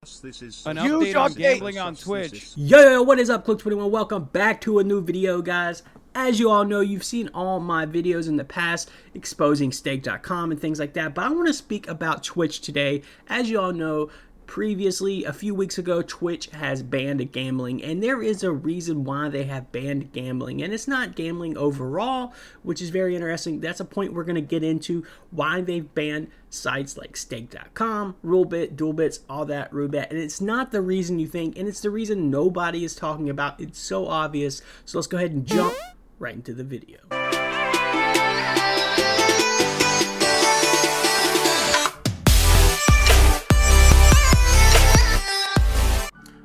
An update on gambling on Twitch. Yo, what is up, Click21? Welcome back to a new video, guys. As you all know, you've seen all my videos in the past exposing stake.com and things like that, but I want to speak about Twitch today. As you all know, previously, a few weeks ago, Twitch has banned gambling, and there is a reason why they have banned gambling, and it's not gambling overall, which is very interesting. That's a point we're going to get into, why they've banned sites like stake.com, Rollbit, DuelBit, all that, Rollbit, and it's not the reason you think, and it's the reason nobody is talking about. It's so obvious, so let's go ahead and jump right into the video.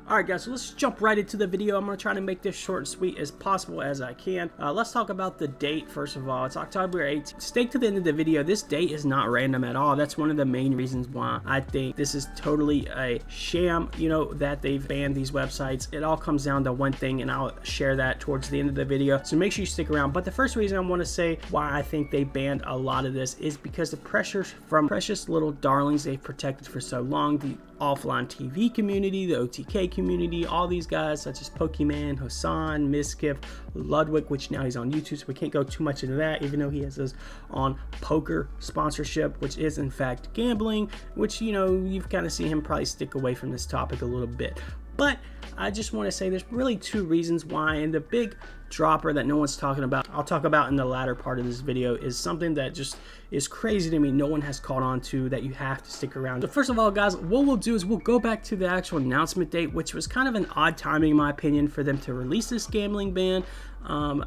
Alright guys, so let's jump right into the video. I'm going to try to make this short and sweet as possible as I can. Let's talk about the date first of all. It's October 8th. Stay to the end of the video. This date is not random at all. That's one of the main reasons why I think this is totally a sham, you know, that they've banned these websites. It all comes down to one thing, and I'll share that towards the end of the video. So make sure you stick around. But the first reason I want to say why I think they banned a lot of this is because the pressure from precious little darlings they've protected for so long, the offline TV community, the OTK community, all these guys such as Pokimane, Hasan, Mizkif, Ludwig, which now he's on YouTube, so we can't go too much into that, even though he has his on poker sponsorship, which is in fact gambling, which, you know, you've kind of seen him probably stick away from this topic a little bit. But I just want to say there's really two reasons why, and the big dropper that no one's talking about, I'll talk about in the latter part of this video, is something that just is crazy to me, no one has caught on to, that you have to stick around. So first of all, guys, what we'll do is we'll go back to the actual announcement date, which was kind of an odd timing in my opinion for them to release this gambling ban.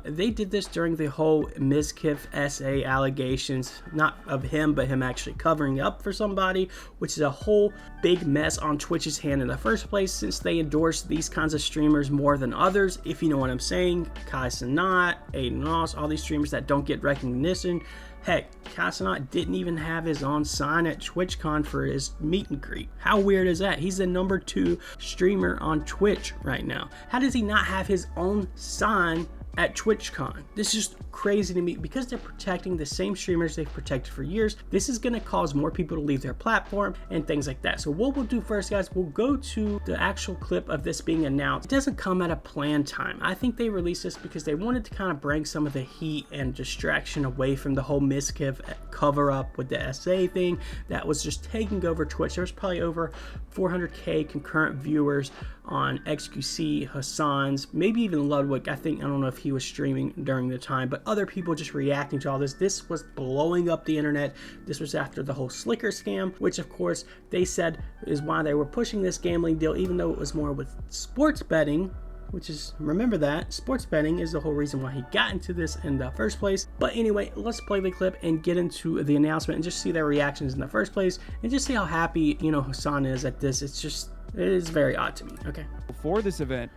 They did this during the whole Mizkif SA allegations, not of him, but him actually covering up for somebody, which is a whole big mess on Twitch's hand in the first place, since they endorse these kinds of streamers more than others, if you know what I'm saying. Hasan, Aiden Ross, all these streamers that don't get recognition. Heck, Hasan didn't even have his own sign at TwitchCon for his meet and greet. How weird is that? He's the #2 streamer on Twitch right now. How does he not have his own sign at TwitchCon? This is crazy to me, because they're protecting the same streamers they've protected for years. This is going to cause more people to leave their platform and things like that. So what we'll do first, guys, we'll go to the actual clip of this being announced. It doesn't come at a planned time. I think they released this because they wanted to kind of bring some of the heat and distraction away from the whole Mizkif cover up with the SA thing that was just taking over Twitch. There was probably over 400k concurrent viewers on XQC, Hasan's, maybe even Ludwig. I don't know if he was streaming during the time, but other people just reacting to all this. This was blowing up the internet. This was after the whole Slicker scam, which of course they said is why they were pushing this gambling deal, even though it was more with sports betting, which is, remember that, sports betting is the whole reason why he got into this in the first place. But anyway, let's play the clip and get into the announcement and just see their reactions in the first place and just see how happy, you know, Hasan is at this. It's just, it is very odd to me. Okay. For this event,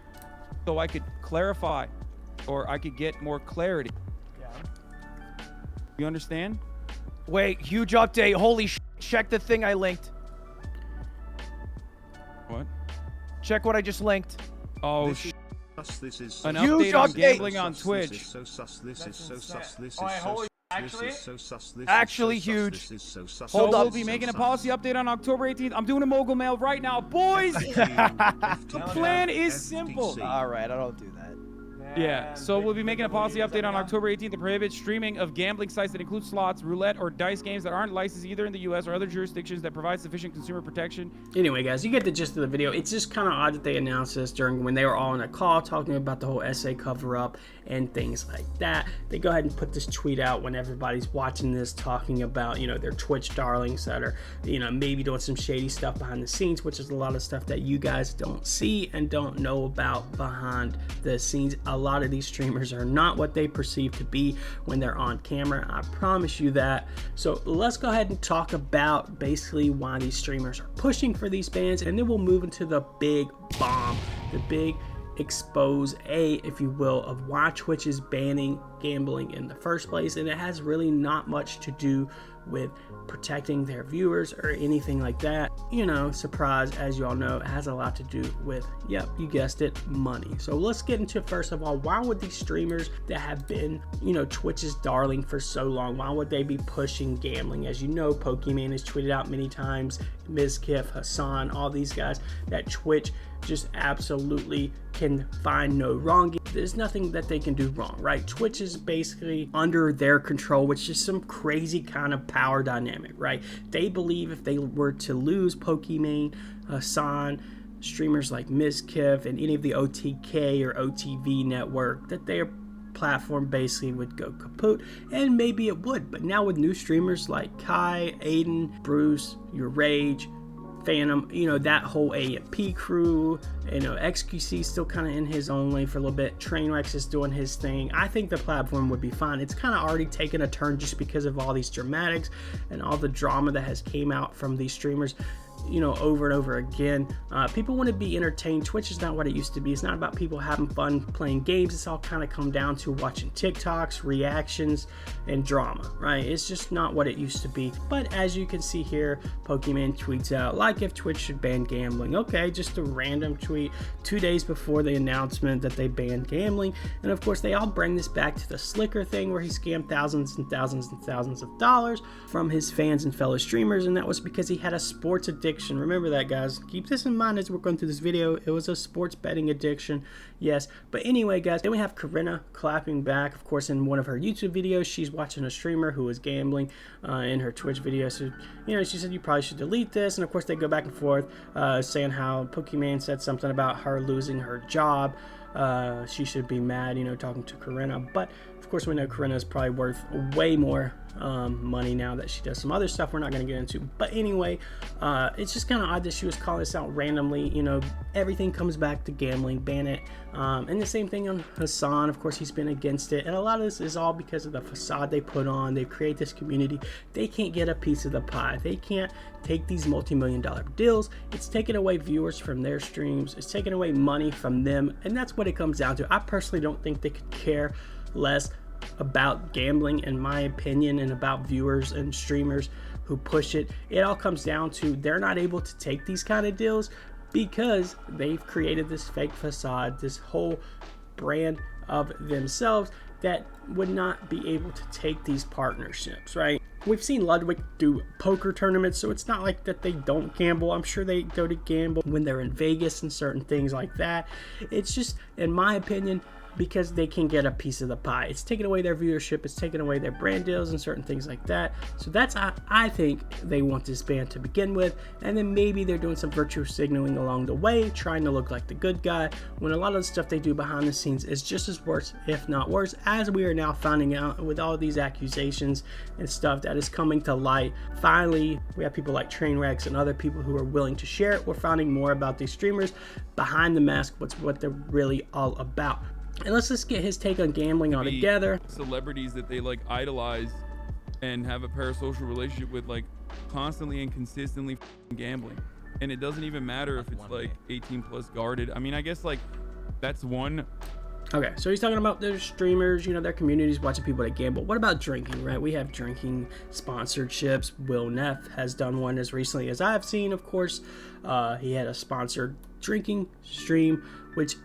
so I could clarify, or I could get more clarity. Yeah. You understand? Wait, huge update. Holy sh! Check the thing I linked. What? Check what I just linked. Oh, sh! This is An huge update on update. gambling on Twitch. This is so sus. This is so sus. This is Oh, wait, so holy- sus. actually? This is so sus. This Actually is so huge. Sus. This is so sus. So Hold we'll up. be making a policy update on October 18th. I'm doing a mogul mail right now, boys. The plan is simple. All right, I don't do that. Yeah, so we'll be making a policy update on October 18th to prohibit streaming of gambling sites that include slots, roulette, or dice games that aren't licensed either in the U.S. or other jurisdictions that provide sufficient consumer protection. Anyway, guys, you get the gist of the video. It's just kind of odd that they announced this during when they were all in a call talking about the whole SA cover-up and things like that. They go ahead and put this tweet out when everybody's watching this, talking about, you know, their Twitch darlings that are, you know, maybe doing some shady stuff behind the scenes, which is a lot of stuff that you guys don't see and don't know about behind the scenes. A lot of these streamers are not what they perceive to be when they're on camera. I promise you that. So let's go ahead and talk about basically why these streamers are pushing for these bans, and then we'll move into the big bomb, the big expose, if you will, of why Twitch is banning gambling in the first place. And it has really not much to do with protecting their viewers or anything like that. You know, surprise, as you all know, it has a lot to do with, yep, you guessed it, money. So let's get into, first of all, why would these streamers that have been, you know, Twitch's darling for so long, why would they be pushing gambling? As you know, Pokimane has tweeted out many times, Mizkif, Hasan, all these guys, that Twitch just absolutely can find no wrong. There's nothing that they can do wrong, right? Twitch is basically under their control, which is some crazy kind of power dynamic, right? They believe if they were to lose Pokimane, Hasan, streamers like Mizkif, and any of the OTK or OTV network, that their platform basically would go kaput, and maybe it would. But now with new streamers like Kai, Aiden, Bruce, Your Rage, Phantom, you know, that whole AMP crew, you know, XQC still kind of in his own lane for a little bit, Trainwrecks is doing his thing. I think the platform would be fine. It's kind of already taken a turn just because of all these dramatics and all the drama that has came out from these streamers, you know, over and over again. People want to be entertained. Twitch is not what it used to be. It's not about people having fun playing games. It's all kind of come down to watching TikToks, reactions, and drama, right? It's just not what it used to be. But as you can see here, Pokimane tweets out, like if Twitch should ban gambling. Okay, just a random tweet 2 days before the announcement that they banned gambling. And of course, they all bring this back to the Slicker thing where he scammed thousands and thousands and thousands of dollars from his fans and fellow streamers. And that was because he had a sports addiction. Remember that, guys. Keep this in mind as we're going through this video. It was a sports betting addiction, yes. But anyway, guys, then we have Corinna clapping back. Of course, in one of her YouTube videos, she's watching a streamer who was gambling in her Twitch video. So, you know, she said, you probably should delete this. And of course, they go back and forth saying how Pokimane said something about her losing her job. She should be mad, you know, talking to Corinna. But of course, we know Corinna is probably worth way more money now that she does some other stuff we're not going to get into. But anyway, it's just kind of odd that she was calling this out randomly. You know, everything comes back to gambling, ban it. And the same thing on Hasan. Of course, he's been against it, and a lot of this is all because of the facade they put on. They create this community. They can't get a piece of the pie. They can't take these multi-million-dollar deals. It's taking away viewers from their streams. It's taking away money from them, and that's what it comes down to. I personally don't think they could care less about gambling, in my opinion, and about viewers and streamers who push it. It all comes down to they're not able to take these kind of deals because they've created this fake facade, this whole brand of themselves that would not be able to take these partnerships, right? We've seen Ludwig do poker tournaments, so it's not like that they don't gamble. I'm sure they go to gamble when they're in Vegas and certain things like that. It's just, in my opinion, because they can get a piece of the pie. It's taking away their viewership, it's taking away their brand deals and certain things like that. So that's how I think they want this ban to begin with, and then maybe they're doing some virtue signaling along the way, trying to look like the good guy, when a lot of the stuff they do behind the scenes is just as worse, if not worse, as we are now finding out with all these accusations and stuff that is coming to light. Finally, we have people like Trainwrecks and other people who are willing to share it. We're finding more about these streamers behind the mask, what they're really all about. And let's just get his take on gambling altogether. Celebrities that they like idolize and have a parasocial relationship with, like constantly and consistently gambling. And it doesn't even matter if it's like 18 plus guarded. I mean, I guess like that's one. Okay, so he's talking about their streamers, you know, their communities watching people that gamble. What about drinking, right? We have drinking sponsorships. Will Neff has done one as recently as I've seen, of course. He had a sponsored drinking stream, which,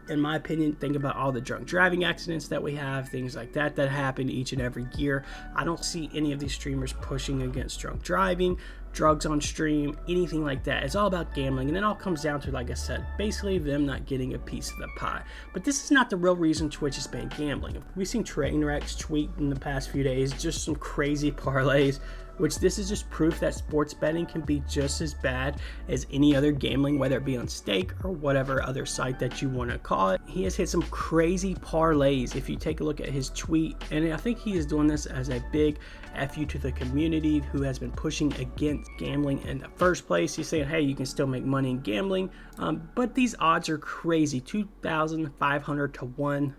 in my opinion, think about all the drunk driving accidents that we have, things like that happen each and every year. I don't see any of these streamers pushing against drunk driving, drugs on stream, anything like that. It's all about gambling, and it all comes down to, like I said, basically them not getting a piece of the pie. But this is not the real reason Twitch has banned gambling. We've seen Trainwrecks tweet in the past few days just some crazy parlays, which this is just proof that sports betting can be just as bad as any other gambling, whether it be on stake or whatever other site that you want to call it. He has hit some crazy parlays if you take a look at his tweet, and I think he is doing this as a big FU to the community who has been pushing against gambling in the first place. He's saying, hey, you can still make money in gambling, but these odds are crazy, 2,500 to 1.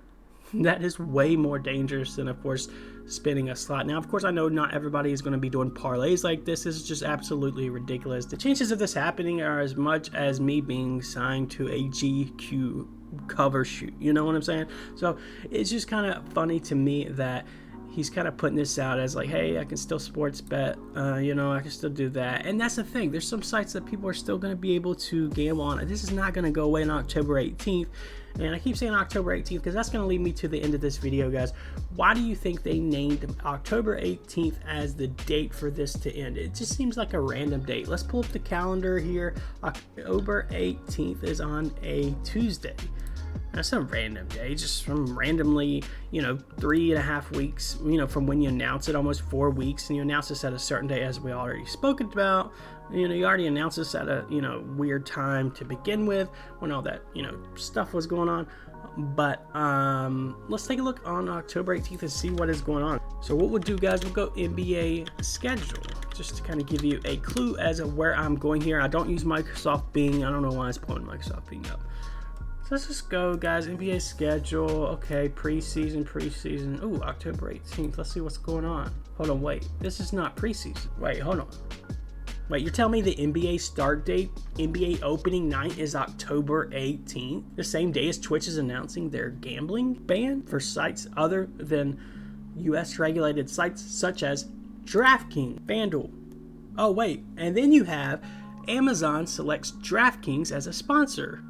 That is way more dangerous than, of course, spinning a slot. Now, of course, I know not everybody is going to be doing parlays like this. This is just absolutely ridiculous. The chances of this happening are as much as me being signed to a GQ cover shoot. You know what I'm saying? So it's just kind of funny to me that he's kind of putting this out as like, hey, I can still sports bet, you know, I can still do that. And that's the thing, there's some sites that people are still going to be able to gamble on. This is not going to go away on October 18th. And I keep saying October 18th because that's going to lead me to the end of this video, guys. Why do you think they named October 18th as the date for this to end? It just seems like a random date. Let's pull up the calendar here. October 18th is on a Tuesday. That's a random day, just from randomly, you know, 3.5 weeks, you know, from when you announce it, almost 4 weeks, and you announce this at a certain day, as we already spoken about. You know, you already announced this at a, you know, weird time to begin with, when all that, you know, stuff was going on. But let's take a look on October 18th and see what is going on. So what we'll do, guys, we'll go NBA schedule, just to kind of give you a clue as of where I'm going here. I don't use Microsoft Bing. I don't know why it's pulling Microsoft Bing up. Let's just go, guys. NBA schedule. Okay, preseason. Ooh, October 18th. Let's see what's going on. Hold on, wait. This is not preseason. Wait, hold on. Wait, you're telling me the NBA start date, NBA opening night is October 18th? The same day as Twitch is announcing their gambling ban for sites other than US regulated sites such as DraftKings, FanDuel. Oh, wait. And then you have Amazon selects DraftKings as a sponsor.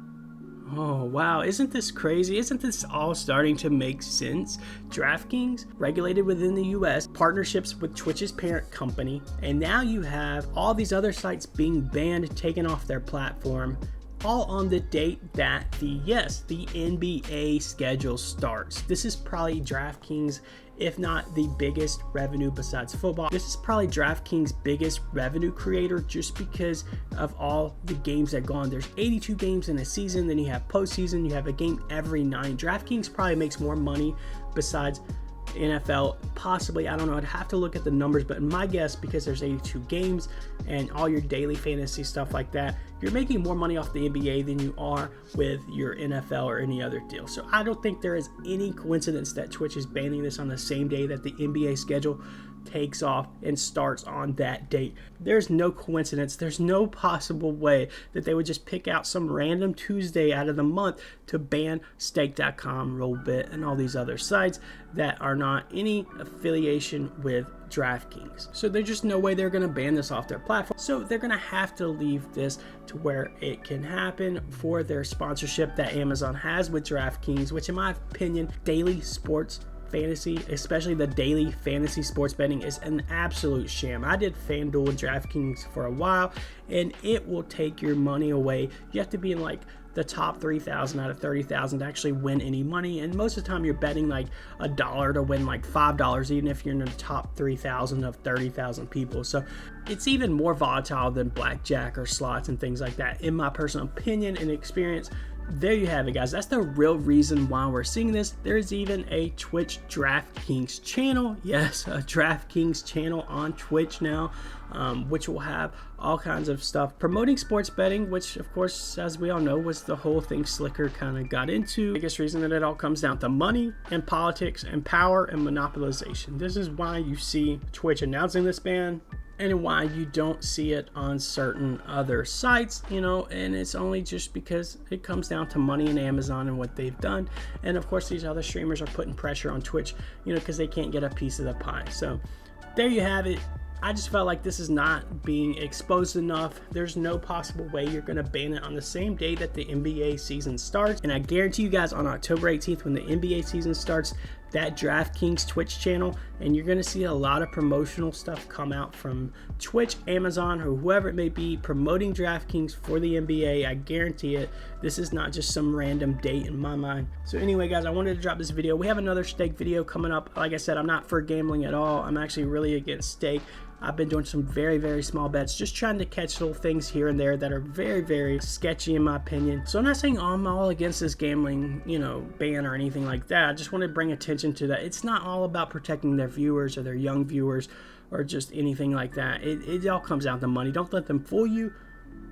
Oh, wow. Isn't this crazy? Isn't this all starting to make sense? DraftKings, regulated within the US, partnerships with Twitch's parent company, and now you have all these other sites being banned, taken off their platform, all on the date that the NBA schedule starts. This is probably DraftKings, if not the biggest revenue besides football. This is probably DraftKings' biggest revenue creator, just because of all the games that go on. There's 82 games in a season, then you have postseason, you have a game every 9. DraftKings probably makes more money besides NFL, possibly. I don't know, I'd have to look at the numbers, but my guess, because there's 82 games and all your daily fantasy stuff like that, you're making more money off the NBA than you are with your NFL or any other deal. So I don't think there is any coincidence that Twitch is banning this on the same day that the NBA schedule takes off and starts on that date. There's no coincidence. There's no possible way that they would just pick out some random Tuesday out of the month to ban stake.com, Rollbit, and all these other sites that are not any affiliation with DraftKings. So there's just no way they're going to ban this off their platform. So they're going to have to leave this to where it can happen for their sponsorship that Amazon has with DraftKings, which in my opinion, daily sports fantasy, especially the daily fantasy sports betting, is an absolute sham. I did FanDuel and DraftKings for a while, and it will take your money away. You have to be in like the top 3,000 out of 30,000 to actually win any money, and most of the time you're betting like $1 to win like $5, even if you're in the top 3,000 of 30,000 people. So it's even more volatile than blackjack or slots and things like that, in my personal opinion and experience. There you have it, guys. That's the real reason why we're seeing this. There's even a Twitch DraftKings channel. Yes, a DraftKings channel on Twitch now, which will have all kinds of stuff promoting sports betting, which of course, as we all know, was the whole thing Slicker kind of got into. The biggest reason that it all comes down to money and politics and power and monopolization. This is why you see Twitch announcing this ban, and why you don't see it on certain other sites, you know, and it's only just because it comes down to money and Amazon and what they've done. And of course, these other streamers are putting pressure on Twitch, you know, because they can't get a piece of the pie. So there you have it. I just felt like this is not being exposed enough. There's no possible way you're going to ban it on the same day that the NBA season starts. And I guarantee you guys, on October 18th, when the NBA season starts, that DraftKings Twitch channel, and you're going to see a lot of promotional stuff come out from Twitch, Amazon, or whoever it may be, promoting DraftKings for the NBA. I guarantee it. This is not just some random date in my mind. So anyway, guys, I wanted to drop this video. We have another stake video coming up. Like I said, I'm not for gambling at all. I'm actually really against stake. I've been doing some very, very small bets, just trying to catch little things here and there that are very, very sketchy in my opinion. So I'm not saying I'm all against this gambling, you know, ban or anything like that. I just want to bring attention to that. It's not all about protecting their viewers or their young viewers or just anything like that. It all comes down to money. Don't let them fool you.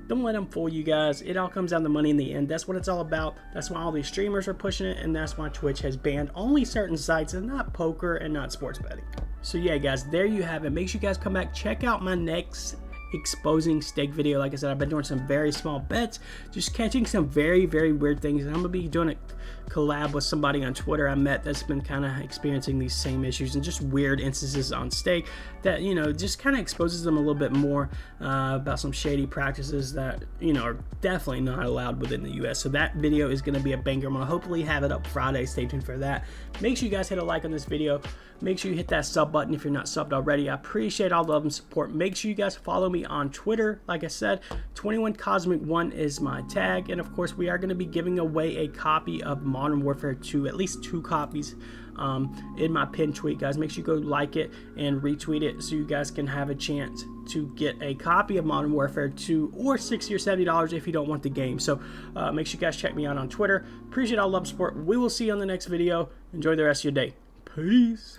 Don't let them fool you, guys. It all comes down to money in the end. That's what it's all about. That's why all these streamers are pushing it, and that's why Twitch has banned only certain sites and not poker and not sports betting. So yeah, guys, there you have it. Make sure you guys come back, check out my next exposing stake video. Like I said, I've been doing some very small bets, just catching some very, very weird things, and I'm gonna be doing a collab with somebody on Twitter I met that's been kind of experiencing these same issues and just weird instances on stake that, you know, just kind of exposes them a little bit more about some shady practices that, you know, are definitely not allowed within the US. So that video is going to be a banger. I'm going to hopefully have it up Friday. Stay tuned for that. Make sure you guys hit a like on this video. Make sure you hit that sub button if you're not subbed already. I appreciate all the love and support. Make sure you guys follow me on Twitter. Like I said, 21Cosmic1 is my tag. And of course, we are going to be giving away a copy of Modern Warfare 2, at least 2 copies in my pinned tweet, guys. Make sure you go like it and retweet it so you guys can have a chance to get a copy of Modern Warfare 2 or $60 or $70 if you don't want the game. So make sure you guys check me out on Twitter. Appreciate all the love and support. We will see you on the next video. Enjoy the rest of your day. Peace.